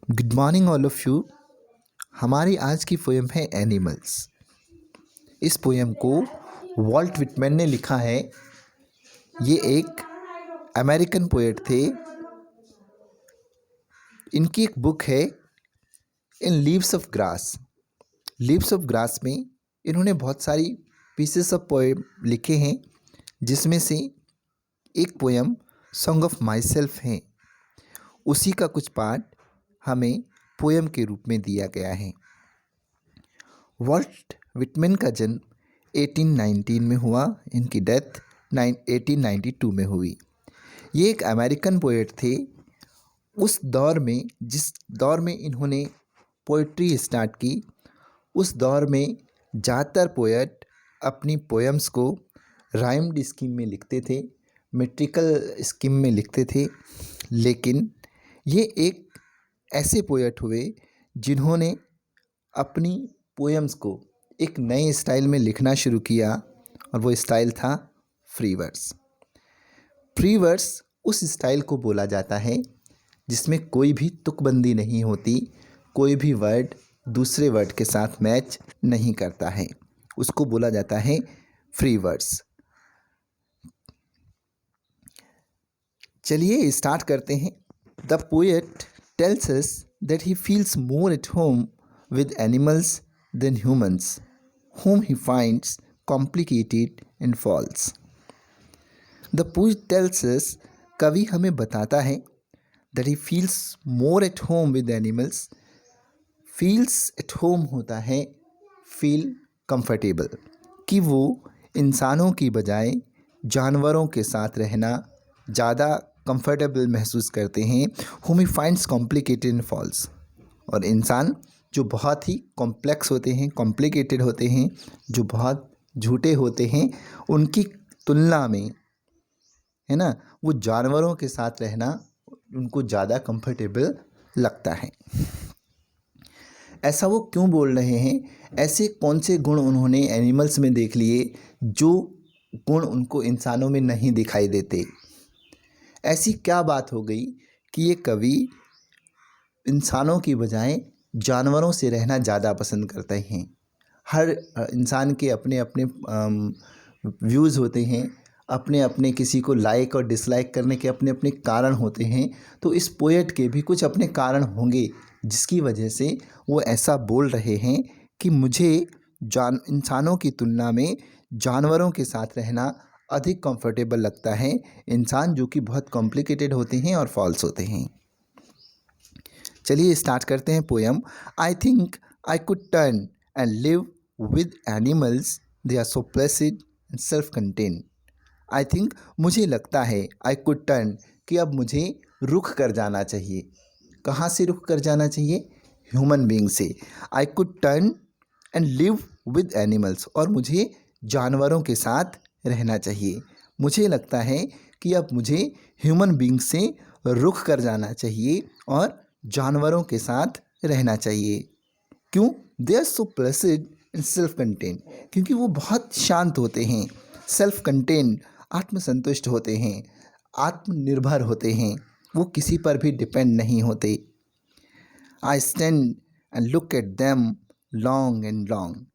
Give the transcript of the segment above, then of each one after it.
Good morning all of you. हमारी आज की पोएम है एनिमल्स। इस पोएम को वॉल्ट विटमैन ने लिखा है। ये एक अमेरिकन पोएट थे। इनकी एक बुक है in leaves of grass. Leaves of grass में इन्होंने बहुत सारी पीसेस ऑफ पोएम लिखे हैं, जिसमें से एक poem song of my self है। उसी का कुछ पार्ट हमें पोएम के रूप में दिया गया है। वॉल्ट विटमैन का जन्म 1819 में हुआ। इनकी डेथ 1892 में हुई। ये एक अमेरिकन पोएट थे। उस दौर में, जिस दौर में इन्होंने पोइट्री स्टार्ट की, उस दौर में ज़्यादातर पोएट अपनी पोएम्स को राइम्ड स्कीम में लिखते थे, मेट्रिकल स्कीम में लिखते थे। लेकिन ये एक ऐसे पोएट हुए जिन्होंने अपनी पोएम्स को एक नए स्टाइल में लिखना शुरू किया, और वो स्टाइल था फ्री वर्स। फ्री वर्स उस स्टाइल को बोला जाता है जिसमें कोई भी तुकबंदी नहीं होती, कोई भी वर्ड दूसरे वर्ड के साथ मैच नहीं करता है, उसको बोला जाता है फ्री वर्स। चलिए स्टार्ट करते हैं। The poet tells us that he feels more at home with animals than humans, whom he finds complicated and false. The poet tells us, कवि हमें बताता है, that he feels more at home with animals. feels at home होता है feel comfortable, कि वो इंसानों की बजाय जानवरों के साथ रहना ज़्यादा कंफर्टेबल महसूस करते हैं। whom he finds complicated and false, और इंसान जो बहुत ही कॉम्प्लेक्स होते हैं, कॉम्प्लिकेटेड होते हैं, जो बहुत झूठे होते हैं, उनकी तुलना में, है ना, वो जानवरों के साथ रहना उनको ज़्यादा कंफर्टेबल लगता है। ऐसा वो क्यों बोल रहे हैं? ऐसे कौन से गुण उन्होंने एनिमल्स में देख लिए जो गुण उनको इंसानों में नहीं दिखाई देते? ऐसी क्या बात हो गई कि ये कवि इंसानों की बजाय जानवरों से रहना ज़्यादा पसंद करते हैं? हर इंसान के अपने अपने व्यूज़ होते हैं, अपने अपने किसी को लाइक और डिसलाइक करने के अपने अपने कारण होते हैं। तो इस पोएट के भी कुछ अपने कारण होंगे जिसकी वजह से वो ऐसा बोल रहे हैं कि मुझे इंसानों की तुलना में जानवरों के साथ रहना अधिक कंफर्टेबल लगता है, इंसान जो कि बहुत कॉम्प्लिकेटेड होते हैं और फॉल्स होते हैं। चलिए स्टार्ट करते हैं poem. I think I could turn and live with animals, they are so placid and self contain. I think, मुझे लगता है, आई कुड टर्न, कि अब मुझे रुख कर जाना चाहिए। कहाँ से रुख कर जाना चाहिए? ह्यूमन बीइंग से। आई could turn and live with animals, और मुझे जानवरों के साथ रहना चाहिए। मुझे लगता है कि अब मुझे ह्यूमन बीइंग से रुख कर जाना चाहिए और जानवरों के साथ रहना चाहिए। क्यों? They are so placid and self contain, क्योंकि वो बहुत शांत होते हैं, सेल्फ कंटेन, आत्मसंतुष्ट होते हैं, आत्मनिर्भर होते हैं, वो किसी पर भी डिपेंड नहीं होते। I stand and look at them long and long.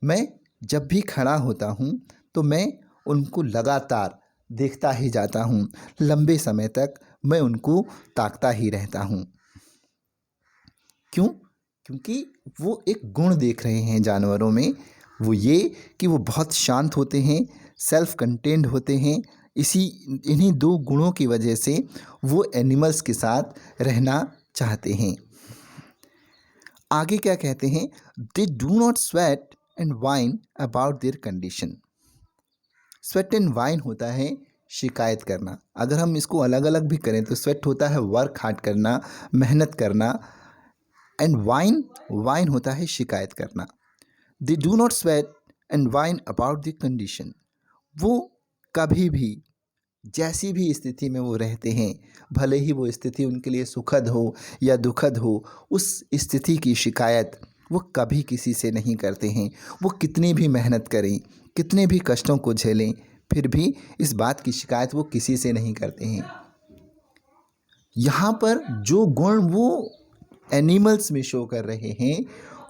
मैं जब भी खड़ा होता हूँ तो मैं उनको लगातार देखता ही जाता हूँ, लंबे समय तक मैं उनको ताकता ही रहता हूँ। क्यों? क्योंकि वो एक गुण देख रहे हैं जानवरों में, वो ये कि वो बहुत शांत होते हैं, सेल्फ कंटेन्ड होते हैं। इन्हीं दो गुणों की वजह से वो एनिमल्स के साथ रहना चाहते हैं। आगे क्या कहते हैं? दे do not sweat and wine about their condition. Sweat and wine होता है शिकायत करना। अगर हम इसको अलग अलग भी करें तो स्वेट होता है वर्क हार्ड करना, मेहनत करना, एंड वाइन होता है शिकायत करना। दे do not sweat and wine about the condition. वो कभी भी जैसी भी स्थिति में वो रहते हैं, भले ही वो स्थिति उनके लिए सुखद हो या दुखद हो, उस स्थिति की शिकायत वो कभी किसी से नहीं करते हैं। वो कितनी भी मेहनत करें, कितने भी कष्टों को झेलें, फिर भी इस बात की शिकायत वो किसी से नहीं करते हैं। यहाँ पर जो गुण वो एनिमल्स में शो कर रहे हैं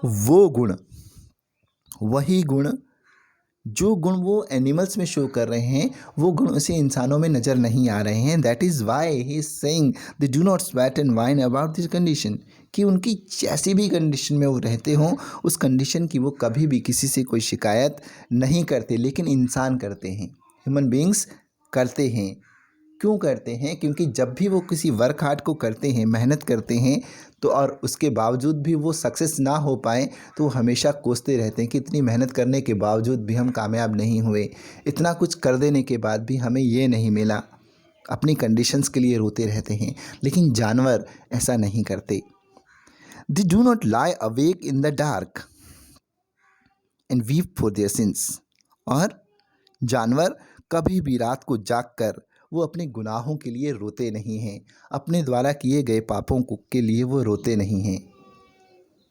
वो गुण, वही गुण जो गुण वो एनिमल्स में शो कर रहे हैं वो गुण उसे इंसानों में नज़र नहीं आ रहे हैं। That is why he is saying they do not sweat and wine about this condition, कि उनकी जैसी भी कंडीशन में वो रहते हों उस कंडीशन की वो कभी भी किसी से कोई शिकायत नहीं करते, लेकिन इंसान करते हैं, ह्यूमन बींग्स करते हैं। क्यों करते हैं? क्योंकि जब भी वो किसी वर्क हार्ड को करते हैं, मेहनत करते हैं, तो और उसके बावजूद भी वो सक्सेस ना हो पाए तो वो हमेशा कोसते रहते हैं कि इतनी मेहनत करने के बावजूद भी हम कामयाब नहीं हुए, इतना कुछ कर देने के बाद भी हमें ये नहीं मिला, अपनी कंडीशंस के लिए रोते रहते हैं। लेकिन जानवर ऐसा नहीं करते। They do not lie awake in the dark and weep for their since. और जानवर कभी भी रात को जागकर वो अपने गुनाहों के लिए रोते नहीं हैं, अपने द्वारा किए गए पापों को के लिए वो रोते नहीं हैं।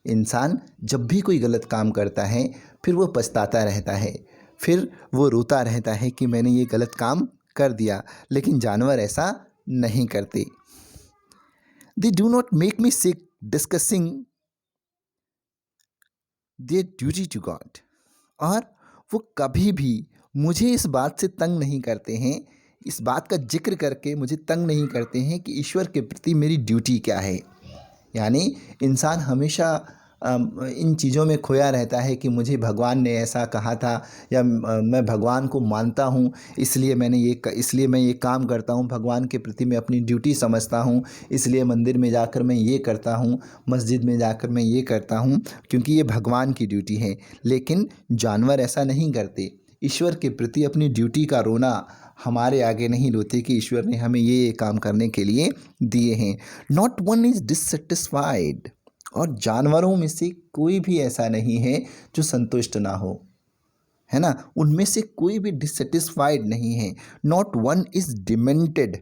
इंसान जब भी कोई गलत काम करता है फिर वो पछताता रहता है, फिर वो रोता रहता है कि मैंने ये गलत काम कर दिया, लेकिन जानवर ऐसा नहीं करते। They do not make me sick discussing their duty to God. और वो कभी भी मुझे इस बात से तंग नहीं करते हैं, इस बात का जिक्र करके मुझे तंग नहीं करते हैं कि ईश्वर के प्रति मेरी ड्यूटी क्या है। यानी इंसान हमेशा इन चीज़ों में खोया रहता है कि मुझे भगवान ने ऐसा कहा था, या मैं भगवान को मानता हूँ इसलिए इसलिए मैं ये काम करता हूँ, भगवान के प्रति मैं अपनी ड्यूटी समझता हूँ, इसलिए मंदिर में जाकर मैं ये करता हूँ, मस्जिद में जाकर मैं ये करता हूँ, क्योंकि ये भगवान की ड्यूटी है। लेकिन जानवर ऐसा नहीं करते। ईश्वर के प्रति अपनी ड्यूटी का रोना हमारे आगे नहीं रोते कि ईश्वर ने हमें ये काम करने के लिए दिए हैं। Not one is dissatisfied. और जानवरों में से कोई भी ऐसा नहीं है जो संतुष्ट ना हो, है ना। उनमें से कोई भी डिससेटिस्फाइड नहीं है। Not one is demented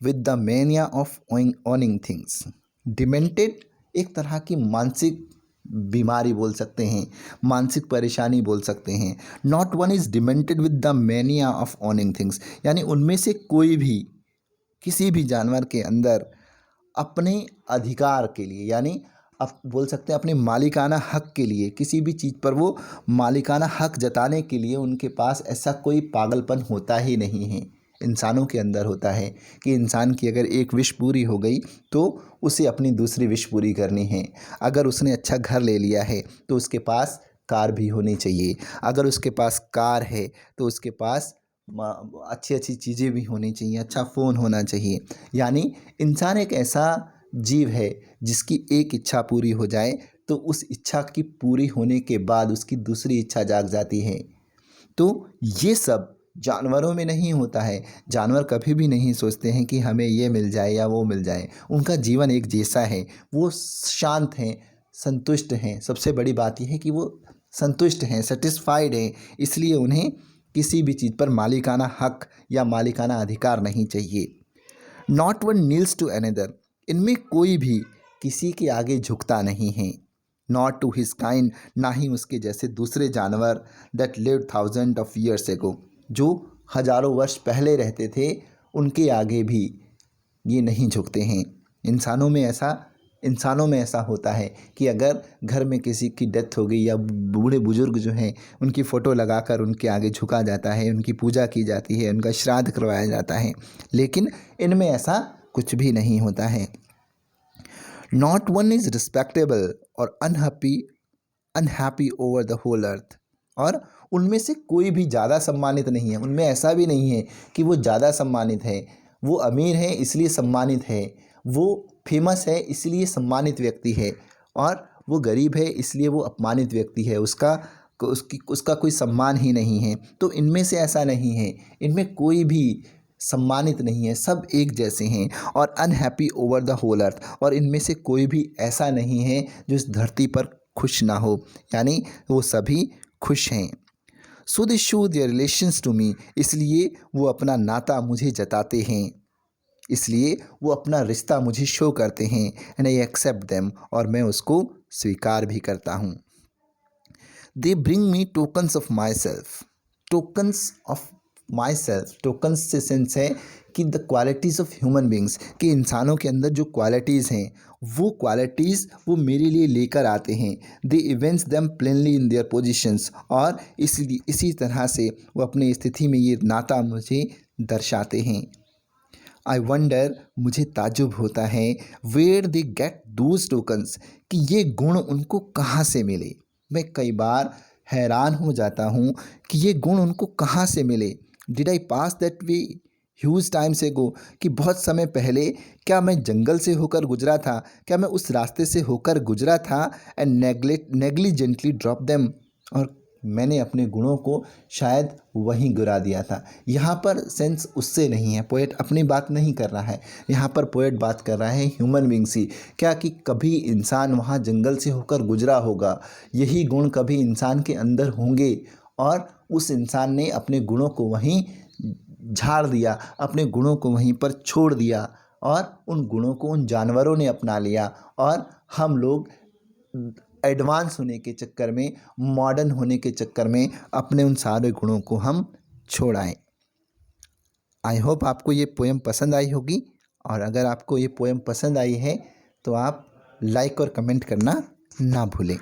with the mania of owning things. Demented एक तरह की मानसिक बीमारी बोल सकते हैं, मानसिक परेशानी बोल सकते हैं। Not one is demented with the mania of owning things, यानी उनमें से कोई भी, किसी भी जानवर के अंदर अपने अधिकार के लिए, यानी आप बोल सकते हैं अपने मालिकाना हक के लिए, किसी भी चीज़ पर वो मालिकाना हक जताने के लिए उनके पास ऐसा कोई पागलपन होता ही नहीं है। इंसानों के अंदर होता है कि इंसान की अगर एक विश पूरी हो गई तो उसे अपनी दूसरी विश पूरी करनी है। अगर उसने अच्छा घर ले लिया है तो उसके पास कार भी होनी चाहिए। अगर उसके पास कार है तो उसके पास अच्छी अच्छी चीज़ें भी होनी चाहिए, अच्छा फ़ोन होना चाहिए। यानी इंसान एक ऐसा जीव है जिसकी एक इच्छा पूरी हो जाए तो उस इच्छा की पूरी होने के बाद उसकी दूसरी इच्छा जाग जाती है। तो ये सब जानवरों में नहीं होता है। जानवर कभी भी नहीं सोचते हैं कि हमें ये मिल जाए या वो मिल जाए। उनका जीवन एक जैसा है, वो शांत हैं, संतुष्ट हैं। सबसे बड़ी बात यह है कि वो संतुष्ट हैं, सेटिस्फाइड हैं, इसलिए उन्हें किसी भी चीज़ पर मालिकाना हक या मालिकाना अधिकार नहीं चाहिए। Not one kneels to another. इनमें कोई भी किसी के आगे झुकता नहीं है। नॉट टू हिज काइंड, ना ही उसके जैसे दूसरे जानवर that lived thousand of years ago, जो हजारों वर्ष पहले रहते थे, उनके आगे भी ये नहीं झुकते हैं। इंसानों में ऐसा होता है कि अगर घर में किसी की डेथ हो गई या बूढ़े बुजुर्ग जो हैं उनकी फ़ोटो लगाकर उनके आगे झुका जाता है, उनकी पूजा की जाती है, उनका श्राद्ध करवाया जाता है। लेकिन इनमें ऐसा कुछ भी नहीं होता है। नॉट वन इज़ रिस्पेक्टेबल और unhappy over the whole earth. और उनमें से कोई भी ज़्यादा सम्मानित नहीं है। उनमें ऐसा भी नहीं है कि वो ज़्यादा सम्मानित है, वो अमीर है इसलिए सम्मानित है, वो फेमस है इसलिए सम्मानित व्यक्ति है, और वो गरीब है इसलिए वो अपमानित व्यक्ति है, उसका कोई सम्मान ही नहीं है। तो इनमें से ऐसा नहीं है, इनमें कोई भी सम्मानित नहीं है, सब एक जैसे हैं। और unhappy over the whole earth, और इनमें से कोई भी ऐसा नहीं है जो इस धरती पर खुश ना हो, यानी वो सभी खुश हैं। So they show their relations to me, इसलिए वो अपना नाता मुझे जताते हैं, इसलिए वो अपना रिश्ता मुझे शो करते हैं। एंड आई एक्सेप्ट देम, और मैं उसको स्वीकार भी करता हूँ। They bring me tokens of my self, tokens of my self. Tokens से सेंस है कि the qualities of human beings, कि इंसानों के अंदर जो क्वालिटीज़ हैं वो क्वालिटीज़ वो मेरे लिए लेकर आते हैं। They events them plainly in their positions, और इसी तरह से वो अपनी स्थिति में ये नाता मुझे दर्शाते हैं। आई वंडर, मुझे ताज्जुब होता है, where they get those tokens, कि ये गुण उनको कहाँ से मिले। मैं कई बार हैरान हो जाता हूँ कि ये गुण उनको कहाँ से मिले। Did I pass that way huge time से गो, कि बहुत समय पहले क्या मैं जंगल से होकर गुजरा था, क्या मैं उस रास्ते से होकर गुजरा था, एंड नेग्लिजेंटली ड्रॉप देम, और मैंने अपने गुणों को शायद वहीं गिरा दिया था। यहाँ पर सेंस उससे नहीं है, पोएट अपनी बात नहीं कर रहा है, यहाँ पर पोएट बात कर रहा है ह्यूमन बींग सी। क्या कि कभी इंसान वहाँ जंगल से होकर गुजरा होगा, यही गुण कभी इंसान के अंदर होंगे, और उस इंसान ने अपने गुणों को वहीं झाड़ दिया, अपने गुणों को वहीं पर छोड़ दिया, और उन गुणों को उन जानवरों ने अपना लिया, और हम लोग एडवांस होने के चक्कर में, मॉडर्न होने के चक्कर में अपने उन सारे गुणों को हम छोड़ आए। आई होप आपको ये पोएम पसंद आई होगी, और अगर आपको ये पोएम पसंद आई है तो आप लाइक और कमेंट करना ना भूलें।